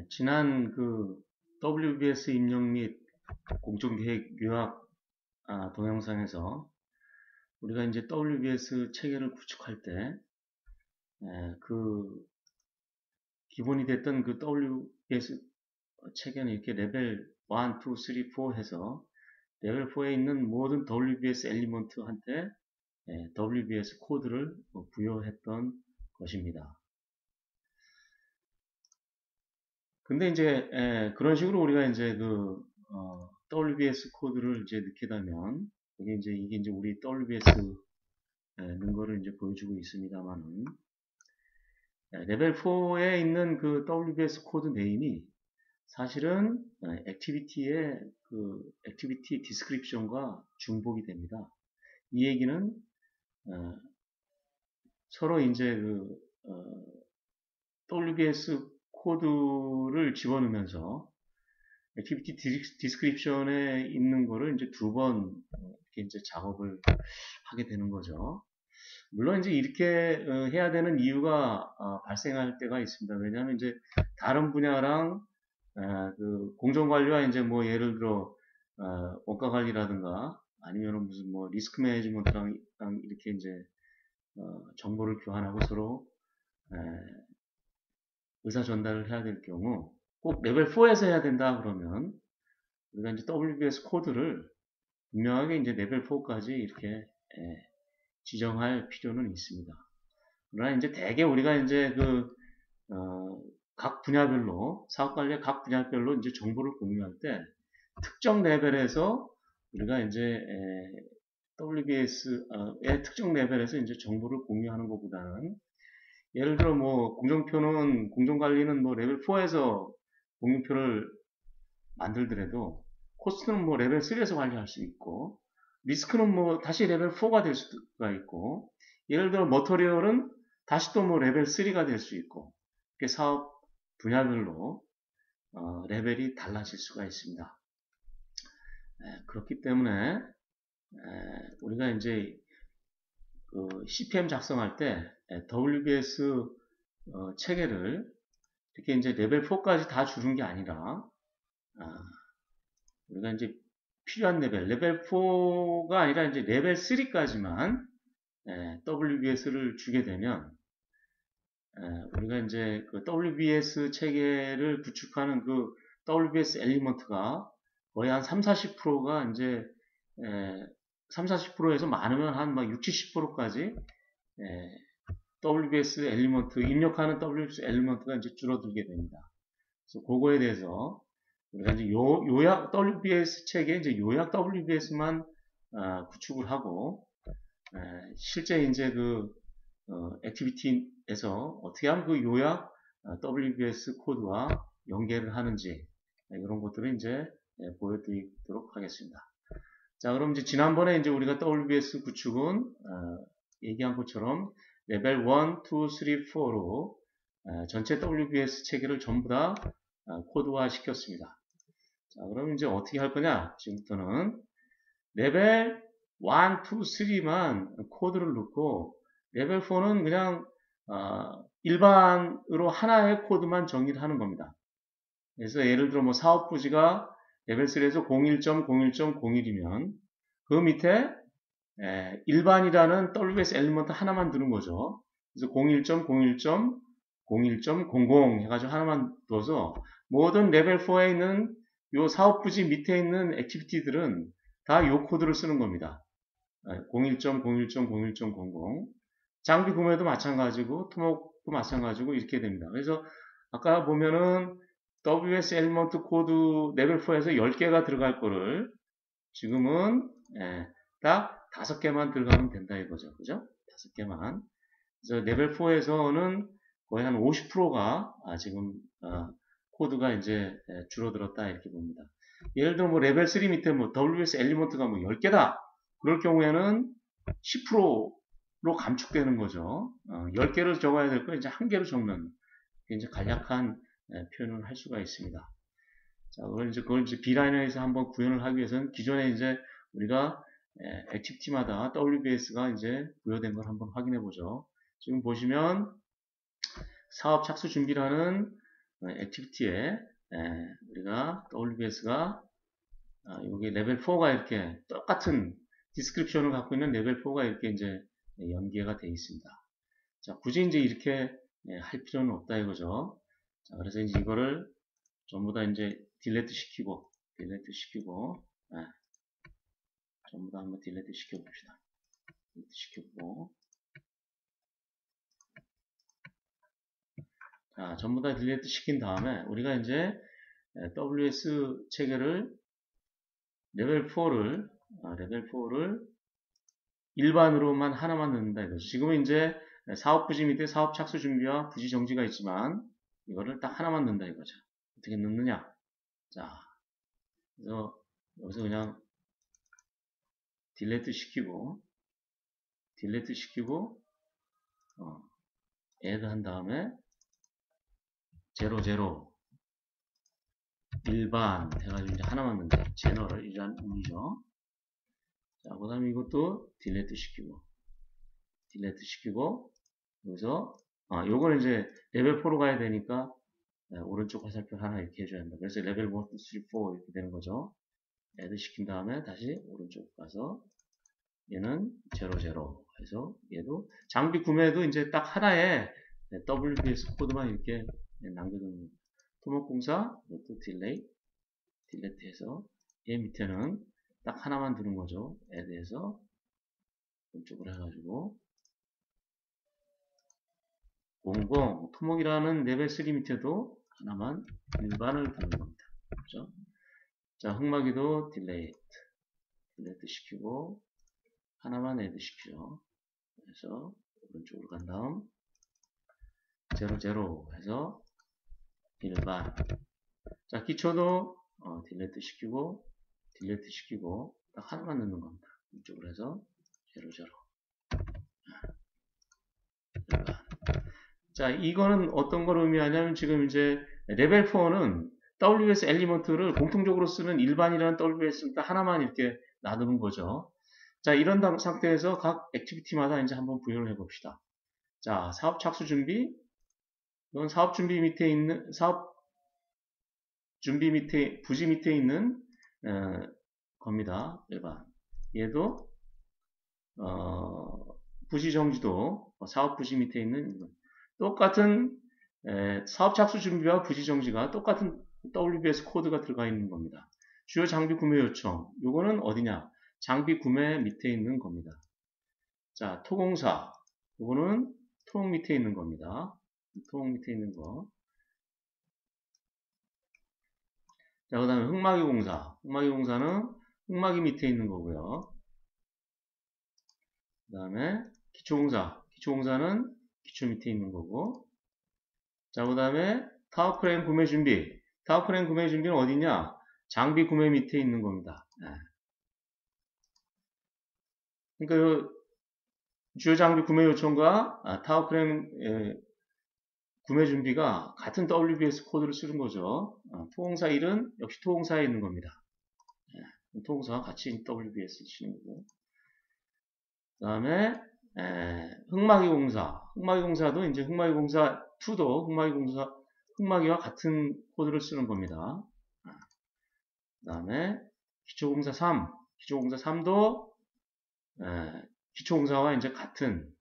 지난 그 WBS 입력 및 공정계획 요약 동영상에서 우리가 이제 WBS 체계를 구축할 때, 그 기본이 됐던 그 WBS 체계는 이렇게 레벨 1, 2, 3, 4 해서 레벨 4에 있는 모든 WBS 엘리먼트한테 WBS 코드를 부여했던 것입니다. 근데 이제 그런 식으로 우리가 이제 그 WBS 코드를 이제 넣게 되면 이게 이제 우리 WBS 는 거를 이제 보여주고 있습니다만은 레벨 4에 있는 그 WBS 코드 네임이 사실은 액티비티의 그 액티비티 디스크립션과 중복이 됩니다. 이 얘기는 서로 이제 그 WBS 코드를 집어넣으면서 액티비티 디스크립션에 있는 거를 이제 두 번 이렇게 이제 작업을 하게 되는 거죠. 물론 이제 이렇게 해야 되는 이유가 발생할 때가 있습니다. 왜냐하면 이제 다른 분야랑 그 공정관리와 이제 뭐 예를 들어 원가 관리라든가 아니면 무슨 뭐 리스크 매니지먼트랑 이렇게 이제 정보를 교환하고 서로 의사 전달을 해야 될 경우 꼭 레벨 4에서 해야 된다 그러면 우리가 이제 WBS 코드를 분명하게 이제 레벨 4까지 이렇게 지정할 필요는 있습니다. 그러나 이제 대개 우리가 이제 각 분야별로 사업관리의 각 분야별로 이제 정보를 공유할 때 특정 레벨에서 우리가 이제 WBS의 특정 레벨에서 이제 정보를 공유하는 것보다는 예를 들어 뭐 공정관리는 뭐 레벨 4에서 공유표를 만들더라도 코스트는 뭐 레벨 3에서 관리할 수 있고 리스크는 뭐 다시 레벨 4가 될 수가 있고 예를 들어 머터리얼은 다시 또 뭐 레벨 3가 될 수 있고 이렇게 사업 분야별로 레벨이 달라질 수가 있습니다. 그렇기 때문에 우리가 이제 그 CPM 작성할 때 WBS 체계를 이렇게 이제 레벨 4까지 다 주는 게 아니라 우리가 이제 필요한 레벨 4가 아니라 이제 레벨 3까지만 WBS를 주게 되면 우리가 이제 그 WBS 체계를 구축하는 그 WBS 엘리먼트가 거의 한 3, 40%가 이제 3, 40%에서 많으면 한 막 60, 70%까지 WBS 엘리먼트 입력하는 WBS 엘리먼트가 이제 줄어들게 됩니다. 그래서 그거에 대해서 우리가 이제 요약 WBS 체계 이제 요약 WBS만 구축을 하고 실제 이제 그 액티비티에서 어떻게 하면 그 요약 WBS 코드와 연계를 하는지 이런 것들을 이제 보여드리도록 하겠습니다. 자, 그럼 이제 지난번에 이제 우리가 WBS 구축은 얘기한 것처럼 레벨 1, 2, 3, 4로 전체 WBS 체계를 전부 다 코드화 시켰습니다. 자, 그럼 이제 어떻게 할 거냐? 지금부터는 레벨 1, 2, 3만 코드를 넣고 레벨 4는 그냥 일반으로 하나의 코드만 정의를 하는 겁니다. 그래서 예를 들어 뭐 사업 부지가 레벨 3에서 01.01.01이면 그 밑에 일반이라는 WBS 엘리먼트 하나만 두는 거죠. 그래서 01.01.01.00 해가지고 하나만 둬서 모든 레벨 4에 있는 요 사업 부지 밑에 있는 액티비티들은 다 요 코드를 쓰는 겁니다. 01.01.01.00 장비 구매도 마찬가지고 토목도 마찬가지고 이렇게 됩니다. 그래서 아까 보면은 WS 엘리먼트 코드 레벨 4에서 10개가 들어갈 거를 지금은 딱 5개만 들어가면 된다 이거죠. 그죠? 5개만. 그래서 레벨 4에서는 거의 한 50%가 지금 코드가 이제 줄어들었다 이렇게 봅니다. 예를 들어 뭐 레벨 3 밑에 뭐 WS 엘리먼트가 뭐 10개다. 그럴 경우에는 10%로 감축되는 거죠. 10개를 적어야 될 거 이제 1개로 적는 이제 간략한 표현을 할 수가 있습니다. 자, 그걸 이제 B라이너에서 한번 구현을 하기 위해서는 기존에 이제 우리가 액티비티마다 WBS가 이제 부여된 걸 한번 확인해 보죠. 지금 보시면 사업 착수 준비라는 액티비티에 우리가 WBS가 여기 레벨 4가 이렇게 똑같은 디스크립션을 갖고 있는 레벨 4가 이렇게 이제 연계가 되어 있습니다. 자, 굳이 이제 이렇게 할 필요는 없다 이거죠. 자, 그래서 이제 이거를 전부 다 이제 딜레트 시키고, 전부 다 한번 딜레트 시켜봅시다. 딜레트 시켜보고, 자, 전부 다 딜레트 시킨 다음에 우리가 이제 WS 체계를 레벨 4를 일반으로만 하나만 넣는다 이거죠. 지금은 이제 사업 부지 밑에 사업 착수 준비와 부지 정지가 있지만 이거를 딱 하나만 넣는다 이거죠. 어떻게 넣느냐? 자, 그래서 여기서 그냥 딜레트 시키고 add 한 다음에 00 일반 해가지고 이제 하나만 넣는다. 제너럴 이란 의미죠. 자, 그 다음에 이것도 딜레트 시키고 여기서 요거는 이제 레벨 4로 가야 되니까 오른쪽 화살표 하나 이렇게 해줘야 한다. 그래서 레벨 1, 2, 3, 4 이렇게 되는 거죠. add 시킨 다음에 다시 오른쪽 가서 얘는 00 해서 얘도 장비 구매도 이제 딱 하나의 WBS 코드만 이렇게 남겨두는 겁니다. 토목공사 이것도 딜레트 해서 얘 밑에는 딱 하나만 두는 거죠. add해서 이쪽으로 해가지고 00 토목이라는 레벨 3 밑에도 하나만 일반을 두는 겁니다. 그렇죠? 자, 흑마기도 딜레트 시키고 하나만 add 시키죠. 그래서 오른쪽으로 간 다음 00 해서 일반. 자, 기초도 딜레트 시키고 딱 하나만 넣는 겁니다. 이쪽으로 해서 00 일반. 자, 이거는 어떤 걸 의미하냐면 지금 이제 레벨 4는 WS 엘리먼트를 공통적으로 쓰는 일반이라는 WS 하나만 이렇게 놔두는 거죠. 자, 이런 상태에서 각 액티비티마다 이제 한번 부여를 해봅시다. 자, 사업 착수 준비. 이건 사업 준비 밑에 있는, 부지 밑에 있는, 겁니다. 일반. 얘도, 부지 정지도, 사업 부지 밑에 있는, 똑같은, 사업 착수 준비와 부지 정지가 똑같은 WBS 코드가 들어가 있는 겁니다. 주요 장비 구매 요청. 요거는 어디냐? 장비 구매 밑에 있는 겁니다. 자, 토공사. 요거는 토목 밑에 있는 겁니다. 토목 밑에 있는 거. 자, 그 다음에 흑마기 공사. 흑마기 공사는 흑마기 밑에 있는 거고요. 그 다음에 기초공사. 기초공사는 기초 밑에 있는 거고. 자, 그 다음에 타워크레인 구매 준비. 타워크레인 구매 준비는 어디냐? 장비 구매 밑에 있는 겁니다. 그러니까 주요 장비 구매 요청과 타워크레인 구매 준비가 같은 WBS 코드를 쓰는 거죠. 토공사 1은 역시 토공사에 있는 겁니다. 토공사와 같이 WBS를 쓰는 거고. 그 다음에 흑마기 공사. 흑마기 공사도 이제 흑마기 공사 2도 흑마기와 같은 코드를 쓰는 겁니다. 그 다음에 기초공사 3. 기초공사 3도 기초공사와 이제 같은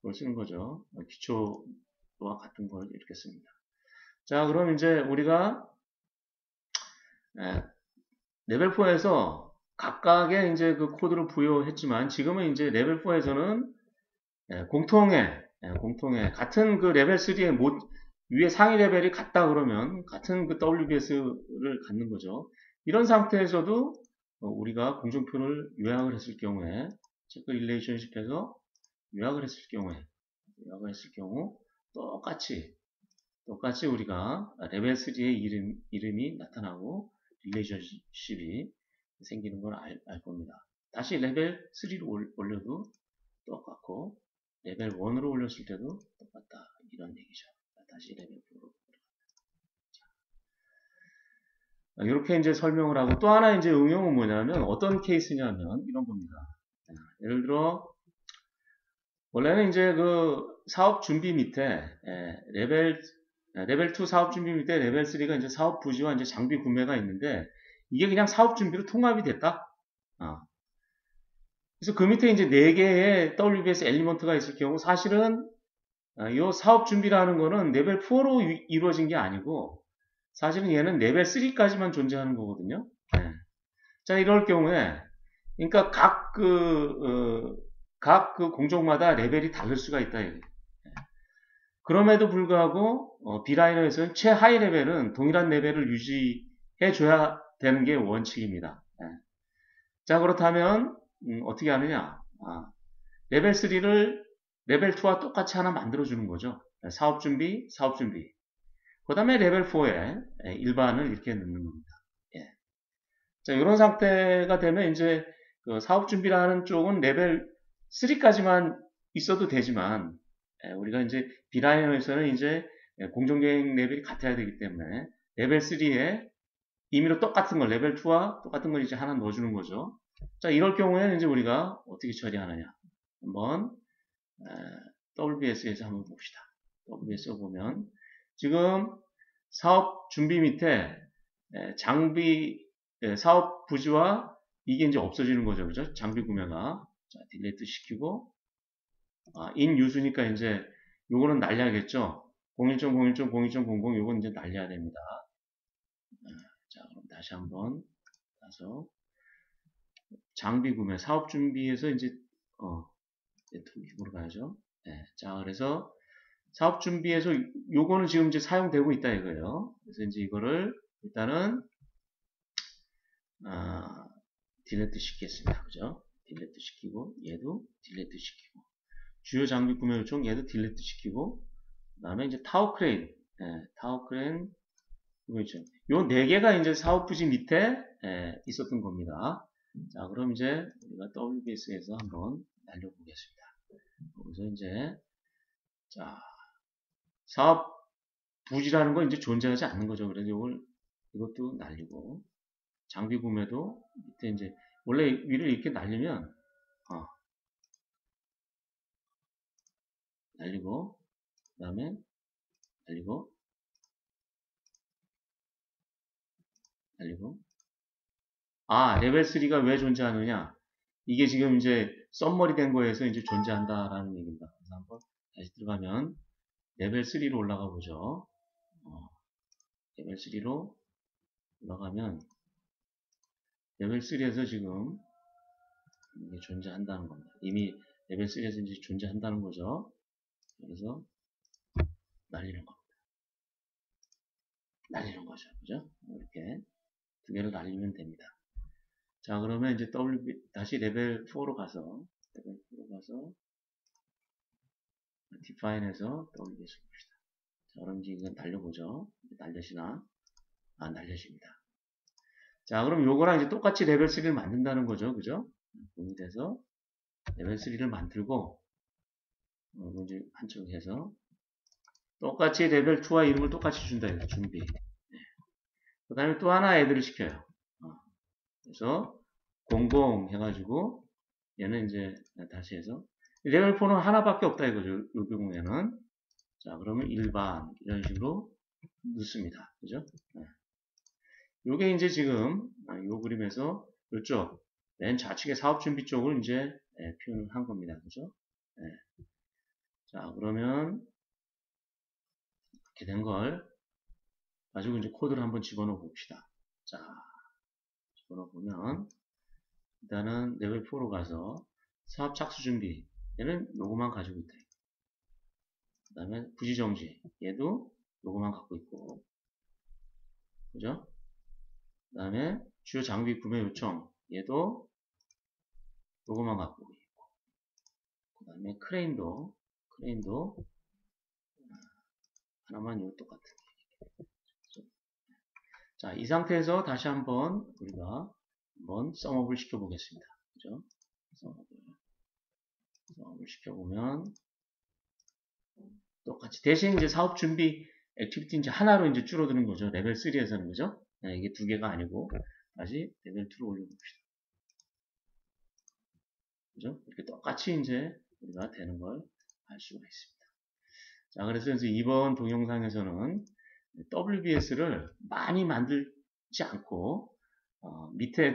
걸 쓰는 거죠. 기초와 같은 걸 이렇게 씁니다. 자, 그럼 이제 우리가 레벨 4에서 각각의 이제 그 코드를 부여했지만 지금은 이제 레벨 4에서는 공통의 같은 그 레벨 3의 위에 상위 레벨이 같다 그러면 같은 그 WBS를 갖는 거죠. 이런 상태에서도 우리가 공정표를 요약을 했을 경우에 체크 릴레이션십에서 요약을 했을 경우 똑같이 우리가 레벨 3의 이름이 나타나고 릴레이션십이 생기는 걸 알 겁니다. 다시 레벨 3로 올려도 똑같고 레벨 1으로 올렸을 때도 똑같다 이런 얘기죠. 다시 레벨 4로 이렇게 이제 설명을 하고 또 하나 이제 응용은 뭐냐면 어떤 케이스냐면 이런 겁니다. 예를 들어 원래는 이제 그 사업 준비 밑에 레벨 레벨 2 사업 준비 밑에 레벨 3가 이제 사업 부지와 이제 장비 구매가 있는데 이게 그냥 사업 준비로 통합이 됐다. 그래서 그 밑에 이제 4개의 WBS 엘리먼트가 있을 경우 사실은 이 사업 준비라는 거는 레벨 4로 이루어진 게 아니고 사실은 얘는 레벨 3까지만 존재하는 거거든요. 네. 자, 이럴 경우에 그러니까 각 그 공정마다 레벨이 다를 수가 있다. 이게. 그럼에도 불구하고 B라이너에서는 최하위 레벨은 동일한 레벨을 유지해 줘야 되는 게 원칙입니다. 네. 자, 그렇다면 어떻게 하느냐? 레벨 3를 레벨 2와 똑같이 하나 만들어주는 거죠. 사업 준비, 사업 준비. 그 다음에 레벨 4에 일반을 이렇게 넣는 겁니다. 예. 자, 이런 상태가 되면 이제 그 사업 준비라는 쪽은 레벨 3까지만 있어도 되지만 우리가 이제 B라이너에서는 이제 공정계획 레벨이 같아야 되기 때문에 레벨 3에 임의로 똑같은 걸 레벨 2와 똑같은 걸 이제 하나 넣어주는 거죠. 자, 이럴 경우에는 이제 우리가 어떻게 처리하느냐. 한번 WBS에서 한번 봅시다. WBS에 보면 지금 사업 준비 밑에 장비 사업 부지와 이게 이제 없어지는 거죠. 그죠? 장비 구매가. 자, 딜리트 시키고 인 유수니까 이제 요거는 날려야겠죠. 01.01.02.00 요건 이제 날려야 됩니다. 자, 그럼 다시 한번 가서 장비 구매 사업 준비에서 이제 네트워크로 가야죠. 네, 자, 그래서 사업 준비에서 요거는 지금 이제 사용되고 있다 이거예요. 그래서 이제 이거를 일단은 딜리트 시키겠습니다. 그죠? 딜리트 시키고 얘도 딜리트 시키고 주요 장비 구매 요청 얘도 딜리트 시키고 그 다음에 이제 타워 크레인 타워 크레인 구매 요청 요 4개가 이제 사업 부지 밑에 있었던 겁니다. 자, 그럼 이제 우리가 WBS에서 한번 날려보겠습니다. 여기서 이제 자, 사업 부지라는 건 이제 존재하지 않는 거죠. 그래서 이것도 날리고 장비 구매도 밑에 이제 원래 위를 이렇게 날리면 날리고 그 다음에 날리고 레벨 3가 왜 존재하느냐? 이게 지금 이제 썸머리 된 거에서 이제 존재한다라는 얘기입니다. 그래서 한번 다시 들어가면 레벨 3로 올라가 보죠. 레벨 3로 올라가면 레벨 3에서 지금 이게 존재한다는 겁니다. 이미 레벨 3에서 이제 존재한다는 거죠. 그래서 날리는 겁니다. 날리는 거죠. 그죠? 이렇게 두 개를 날리면 됩니다. 자, 그러면 이제 다시 레벨 4로 가서 define에서 WBS 봅시다. 자, 그럼 이제 이건 달려보죠. 날려지나? 안 날려집니다. 자, 그럼 요거랑 이제 똑같이 레벨 3를 만든다는 거죠. 그죠? 공유돼서 레벨 3를 만들고 이제 한쪽 해서 똑같이 레벨 2와 이름을 똑같이 준다. 이거 준비. 그 다음에 또 하나 애들을 시켜요. 그래서 00 해가지고 얘는 이제 다시 해서 레벨 4는 하나밖에 없다 이거죠. 요 경우에는 자, 그러면 일반 이런 식으로 넣습니다. 그죠? 요게 이제 지금 요 그림에서 이쪽 맨 좌측의 사업 준비 쪽을 이제 표현을 한 겁니다. 그죠? 자, 그러면 이렇게 된 걸 가지고 이제 코드를 한번 집어넣어 봅시다. 자, 집어넣어 보면 일단은 레벨 4로 가서 사업 착수 준비 얘는 요거만 가지고 있다. 그 다음에 부지정지 얘도 요거만 갖고 있고 그죠? 그 다음에 주요 장비 구매 요청 얘도 요거만 갖고 있고 그 다음에 크레인도 하나만 요 똑같은 자, 이 상태에서 다시 한번 우리가 한번 썸업을 시켜 보겠습니다. 그죠? 썸업을 시켜 보면 똑같이 대신 이제 사업 준비 액티비티 이제 하나로 이제 줄어드는 거죠. 레벨 3에서는 그죠? 이게 두 개가 아니고 다시 레벨 2로 올려봅시다. 그죠? 이렇게 똑같이 이제 우리가 되는 걸 알 수가 있습니다. 자, 그래서 이제 이번 동영상에서는 WBS를 많이 만들지 않고, 밑에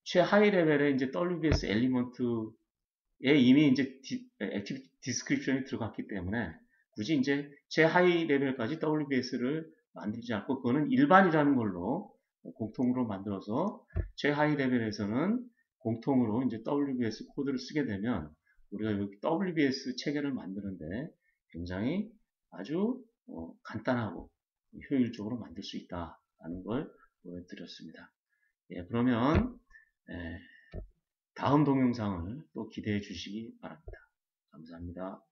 최하위 레벨의 이제 WBS 엘리먼트에 이미 이제 액티비티 디스크립션이 들어갔기 때문에 굳이 이제 최하위 레벨까지 WBS를 만들지 않고, 그거는 일반이라는 걸로 공통으로 만들어서 최하위 레벨에서는 공통으로 이제 WBS 코드를 쓰게 되면 우리가 여기 WBS 체계를 만드는데 굉장히 아주 간단하고 효율적으로 만들 수 있다는 걸 보여드렸습니다. 예, 그러면 다음 동영상을 또 기대해 주시기 바랍니다. 감사합니다.